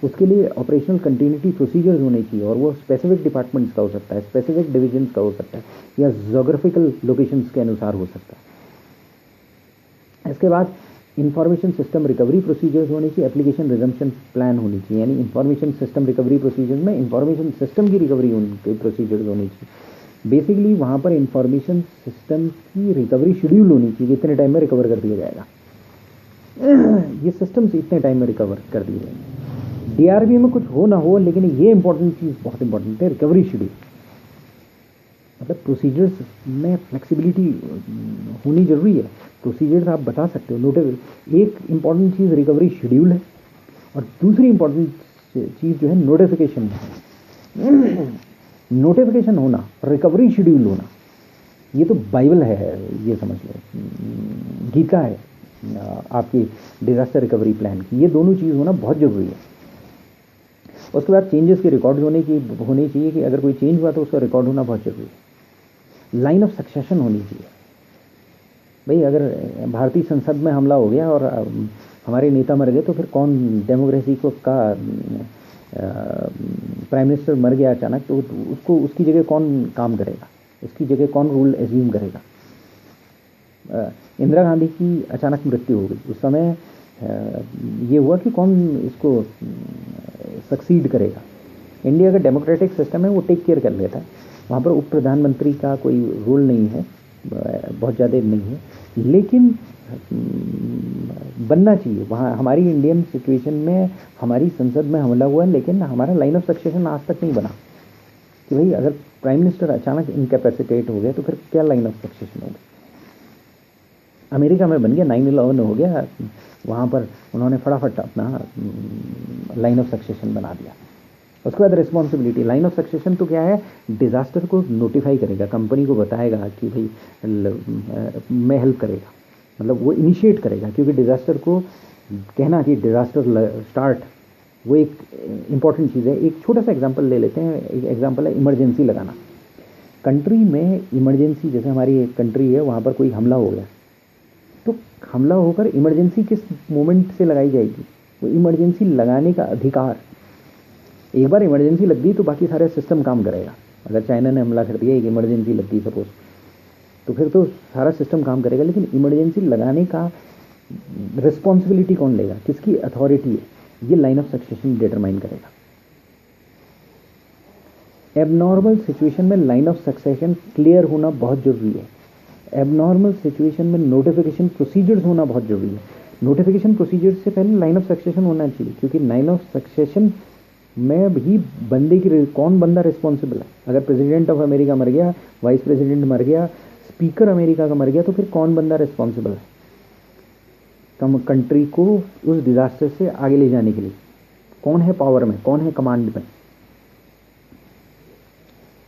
उसके लिए ऑपरेशनल कंटिन्यूटी प्रोसीजर्स होने चाहिए, और वो स्पेसिफिक डिपार्टमेंट्स का हो सकता है, स्पेसिफिक डिविजन्स का हो सकता है, या जोग्राफिकल लोकेशंस के अनुसार हो सकता है। इसके बाद इंफॉर्मेशन सिस्टम रिकवरी प्रोसीजर्स होनी चाहिए, एप्लीकेशन रिजम्पशन प्लान होनी चाहिए, यानी इंफॉर्मेशन सिस्टम रिकवरी प्रोसीजर्स में इंफॉर्मेशन सिस्टम की रिकवरी प्रोसीजर्स होनी चाहिए। बेसिकली वहाँ पर इंफॉर्मेशन सिस्टम की रिकवरी शेड्यूल होनी चाहिए, इतने टाइम में रिकवर कर दिया जाएगा, ये सिस्टम से इतने टाइम में रिकवर कर दिए जाएंगे। डीआरबी में कुछ हो ना हो, लेकिन ये इंपॉर्टेंट चीज़ बहुत इंपॉर्टेंट है, रिकवरी शेड्यूल। मतलब प्रोसीजर्स में फ्लेक्सिबिलिटी होनी जरूरी है, प्रोसीजर्स आप बता सकते हो, नोटिस एक इंपॉर्टेंट चीज़ रिकवरी शेड्यूल है, और दूसरी इंपॉर्टेंट चीज़ जो है नोटिफिकेशन है। नोटिफिकेशन होना, रिकवरी शेड्यूल होना, ये तो बाइबल है, ये समझ लो, गीता है आपकी डिजास्टर रिकवरी प्लान की। ये दोनों चीज़ होना बहुत ज़रूरी है। उसके बाद चेंजेस के रिकॉर्ड होने चाहिए कि अगर कोई चेंज हुआ तो उसका रिकॉर्ड होना बहुत जरूरी है। लाइन ऑफ सक्सेशन होनी चाहिए। भाई अगर भारतीय संसद में हमला हो गया और हमारे नेता मर गए तो फिर कौन, डेमोक्रेसी को का प्राइम मिनिस्टर मर गया अचानक, तो उसको उसकी जगह कौन काम करेगा, उसकी जगह कौन रूल एज्यूम करेगा। इंदिरा गांधी की अचानक मृत्यु हो गई, उस समय ये हुआ कि कौन इसको सक्सीड करेगा। इंडिया का डेमोक्रेटिक सिस्टम है, वो टेक केयर कर लेता है, वहाँ पर उप प्रधानमंत्री का कोई रोल नहीं है, बहुत ज़्यादा नहीं है, लेकिन बनना चाहिए। वहाँ हमारी इंडियन सिचुएशन में हमारी संसद में हमला हुआ है, लेकिन हमारा लाइन ऑफ सक्सेशन आज तक नहीं बना कि भाई अगर प्राइम मिनिस्टर अचानक इनकैपेसिटेट हो गया तो फिर क्या लाइन ऑफ सक्सेशन होगी। अमेरिका में बन गया, 9/11 हो गया, वहाँ पर उन्होंने फटाफट अपना लाइन ऑफ सक्सेशन बना दिया। उसके बाद रिस्पॉन्सिबिलिटी, लाइन ऑफ सक्सेशन तो क्या है, डिज़ास्टर को नोटिफाई करेगा, कंपनी को बताएगा कि भाई मैं हेल्प करेगा, मतलब वो इनिशिएट करेगा, क्योंकि डिज़ास्टर को कहना कि डिज़ास्टर स्टार्ट, वो एक इम्पॉर्टेंट चीज़ है। एक छोटा सा एग्जांपल ले लेते हैं, एक एग्जांपल है इमरजेंसी लगाना। कंट्री में इमरजेंसी, जैसे हमारी एक कंट्री है, वहाँ पर कोई हमला हो गया, तो हमला होकर इमरजेंसी किस मोमेंट से लगाई जाएगी, वो इमरजेंसी लगाने का अधिकार, एक बार इमरजेंसी लग गई तो बाकी सारे सिस्टम काम करेगा। अगर चाइना ने हमला कर दिया, एक इमरजेंसी लग गई सपोज, तो फिर तो सारा सिस्टम काम करेगा, लेकिन इमरजेंसी लगाने का रिस्पॉन्सिबिलिटी कौन लेगा, किसकी अथॉरिटी है, ये लाइन ऑफ सक्सेशन डिटरमाइन करेगा। एबनॉर्मल सिचुएशन में लाइन ऑफ सक्सेशन क्लियर होना बहुत जरूरी है। एबनॉर्मल सिचुएशन में नोटिफिकेशन प्रोसीजर्स होना बहुत जरूरी है। नोटिफिकेशन प्रोसीजर्स से पहले लाइन ऑफ सक्सेशन होना चाहिए, क्योंकि लाइन ऑफ सक्सेशन में भी बंदे की कौन बंदा रिस्पॉन्सिबल है। अगर प्रेसिडेंट ऑफ अमेरिका मर गया, वाइस प्रेसिडेंट मर गया, स्पीकर अमेरिका का मर गया, तो फिर कौन बंदा रिस्पॉन्सिबल है कंट्री को उस डिजास्टर से आगे ले जाने के लिए, कौन है पावर में, कौन है कमांड में,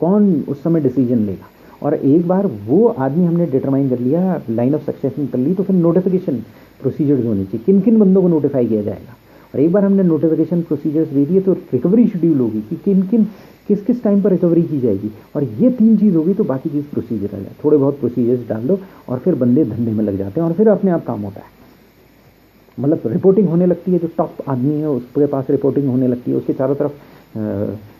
कौन उस समय डिसीजन लेगा। और एक बार वो आदमी हमने डिटरमाइन कर लिया, लाइन ऑफ सक्सेशन कर ली, तो फिर नोटिफिकेशन प्रोसीजर्स होनी चाहिए, किन किन बंदों को नोटिफाई किया जाएगा। और एक बार हमने नोटिफिकेशन प्रोसीजर्स दे दिए तो रिकवरी शेड्यूल होगी कि किन किन किस किस टाइम पर रिकवरी की जाएगी, और ये 3 चीज़ होगी तो बाकी चीज़ प्रोसीजर आ जाए। थोड़े बहुत प्रोसीजर्स डाल दो और फिर बंदे धंधे में लग जाते हैं, और फिर अपने आप काम होता है। मतलब रिपोर्टिंग होने लगती है, जो टॉप आदमी है उसके पास रिपोर्टिंग होने लगती है, उसके चारों तरफ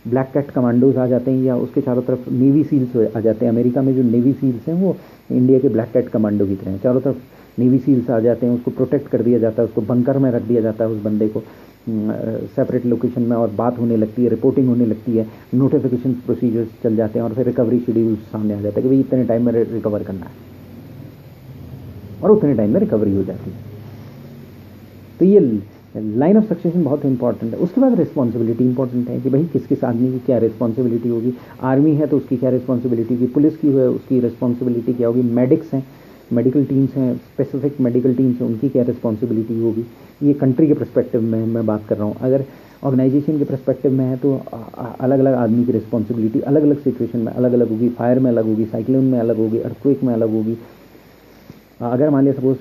ब्लैक कैट कमांडोज आ जाते हैं, या उसके चारों तरफ नेवी सील्स आ जाते हैं। अमेरिका में जो नेवी सील्स हैं वो इंडिया के ब्लैक कैट कमांडो की तरह हैं, चारों तरफ नेवी सील्स आ जाते हैं, उसको प्रोटेक्ट कर दिया जाता है, उसको बंकर में रख दिया जाता है, उस बंदे को सेपरेट लोकेशन में, और बात होने लगती है, रिपोर्टिंग होने लगती है, नोटिफिकेशन प्रोसीजर्स चल जाते हैं, और फिर रिकवरी शेड्यूल सामने आ जाता है कि भाई इतने टाइम में रिकवर करना है, और उतने टाइम में रिकवरी हो जाती है। तो ये लाइन ऑफ सक्सेशन बहुत इंपॉर्टेंट है। उसके बाद रिस्पॉन्सिबिलिटी इंपॉर्टेंट है कि भाई किस किस आदमी की क्या रिस्पॉन्सिबिलिटी होगी। आर्मी है तो उसकी क्या रिस्पॉन्सिबिलिटी होगी, पुलिस की है उसकी रिस्पॉन्सिबिलिटी क्या होगी, मेडिक्स हैं, मेडिकल टीम्स हैं, स्पेसिफिक मेडिकल टीम्स हैं, उनकी क्या रिस्पॉन्सिबिलिटी होगी। ये कंट्री के पर्सपेक्टिव में मैं बात कर रहा हूँ। अगर ऑर्गेनाइजेशन के पर्सपेक्टिव में है तो अलग अलग आदमी की रिस्पॉन्सिबिलिटी अलग अलग सिचुएशन में अलग अलग होगी, फायर में अलग होगी, साइक्लोन में अलग होगी, अर्थक्वेक में अलग होगी। अगर मान लिया सपोज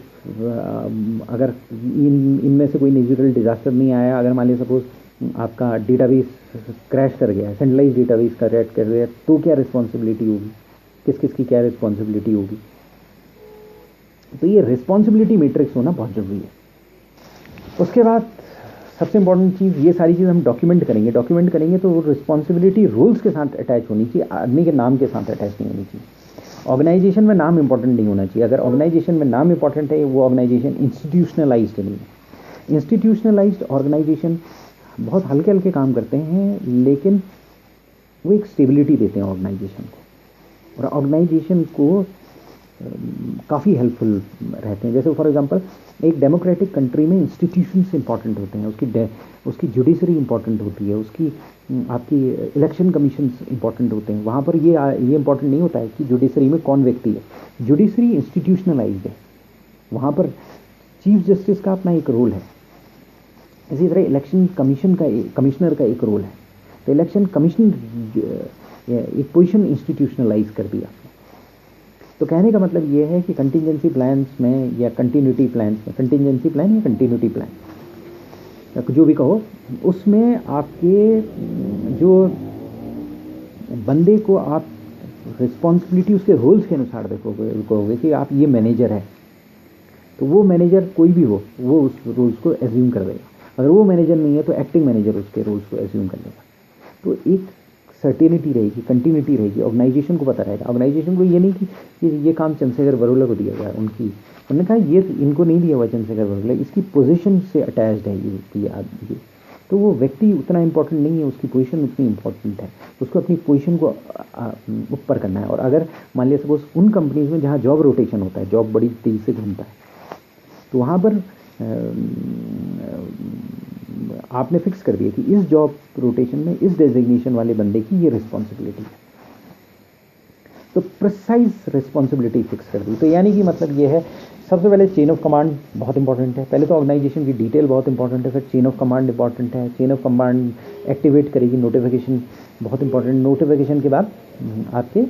अगर इनमें से कोई नेचुरल डिजास्टर नहीं आया, अगर मान लिया सपोज आपका डेटाबेस क्रैश कर गया, सेंट्रलाइज डेटाबेस क्रैश कर गया, तो क्या रिस्पॉन्सिबिलिटी होगी, किस किस की क्या रिस्पॉन्सिबिलिटी होगी। तो ये रिस्पॉन्सिबिलिटी मैट्रिक्स होना बहुत जरूरी है। उसके बाद सबसे इंपॉर्टेंट चीज़, ये सारी चीज़ हम डॉक्यूमेंट करेंगे तो वो रिस्पॉन्सिबिलिटी रूल्स के साथ अटैच होनी चाहिए, आदमी के नाम के साथ अटैच नहीं होनी चाहिए। ऑर्गेनाइजेशन में नाम इंपॉर्टेंट नहीं होना चाहिए। अगर ऑर्गेनाइजेशन में नाम इंपॉर्टेंट है, वो ऑर्गेनाइजेशन इंस्टीट्यूशनलाइज्ड नहीं है। इंस्टीट्यूशनलाइज्ड ऑर्गेनाइजेशन बहुत हल्के हल्के काम करते हैं, लेकिन वो एक स्टेबिलिटी देते हैं ऑर्गेनाइजेशन को, और ऑर्गेनाइजेशन को काफ़ी हेल्पफुल रहते हैं। जैसे फॉर एग्जांपल एक डेमोक्रेटिक कंट्री में इंस्टीट्यूशंस इंपॉर्टेंट होते हैं, उसकी जुडिशरी इंपॉर्टेंट होती है, उसकी आपकी इलेक्शन कमीशंस इंपॉर्टेंट होते हैं। वहाँ पर ये इंपॉर्टेंट नहीं होता है कि जुडिशरी में कौन व्यक्ति है। जुडिशरी इंस्टीट्यूशनलाइज्ड है, वहाँ पर चीफ जस्टिस का अपना एक रोल है। इसी तरह इलेक्शन कमिश्नर का एक रोल है। तो इलेक्शन कमीशन एक पोजीशन इंस्टीट्यूशनलाइज कर दिया। तो कहने का मतलब ये है कि कंटिजेंसी प्लान्स में या कंटिन्यूटी प्लान्स में, कंटिजेंसी प्लान या कंटिन्यूटी प्लान जो भी कहो, उसमें आपके जो बंदे को आप रिस्पॉन्सिबिलिटी उसके रोल्स के अनुसार देखोगे कि आप ये मैनेजर है, तो वो मैनेजर कोई भी हो वो उस रोल्स को एज्यूम कर देगा। अगर वो मैनेजर नहीं है तो एक्टिंग मैनेजर उसके रोल्स को एज्यूम कर लेगा। तो एक सर्टेनिटी रहेगी, कंटिन्यूटी रहेगी, ऑर्गेनाइजेशन को पता रहेगा। ऑर्गेनाइजेशन को ये नहीं कि ये काम चंद्रशेखर बरोला को दिया गया, उन्होंने कहा ये इनको नहीं दिया हुआ चंद्रशेखर बरोला, इसकी पोजीशन से अटैच्ड है ये आदमी। तो वो व्यक्ति उतना इंपॉर्टेंट नहीं है, उसकी पोजीशन उतनी इंपॉर्टेंट है, उसको अपनी पोजीशन को ऊपर करना है। और अगर मान लिया सपोज उन कंपनीज में जहाँ जॉब रोटेशन होता है, जॉब बड़ी तेज़ी से घूमता है, तो वहाँ पर आपने फिक्स कर दिया कि इस जॉब रोटेशन में इस डेजिग्नेशन वाले बंदे की ये रिस्पॉन्सिबिलिटी है, तो प्रिसाइज रिस्पॉन्सिबिलिटी फिक्स कर दी। तो यानी कि मतलब ये है, सबसे पहले चेन ऑफ कमांड बहुत इंपॉर्टेंट है। पहले तो ऑर्गेनाइजेशन की डिटेल बहुत इंपॉर्टेंट है, फिर चेन ऑफ कमांड इंपॉर्टेंट है। चेन ऑफ कमांड एक्टिवेट करेगी नोटिफिकेशन, बहुत इंपॉर्टेंट। नोटिफिकेशन के बाद आपके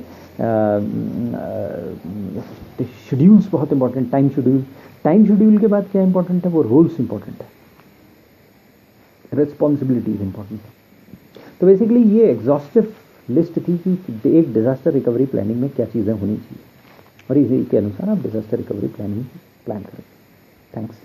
शेड्यूल्स बहुत इंपॉर्टेंट, टाइम शेड्यूल के बाद क्या इंपॉर्टेंट है, वो रूल्स इंपॉर्टेंट है, रिस्पॉन्सिबिलिटीज इंपॉर्टेंट है। तो बेसिकली ये एग्जॉस्टिव लिस्ट थी कि एक डिजास्टर रिकवरी प्लानिंग में क्या चीज़ें होनी चाहिए, और इसी के अनुसार आप डिजास्टर रिकवरी प्लानिंग प्लान करें। थैंक्स।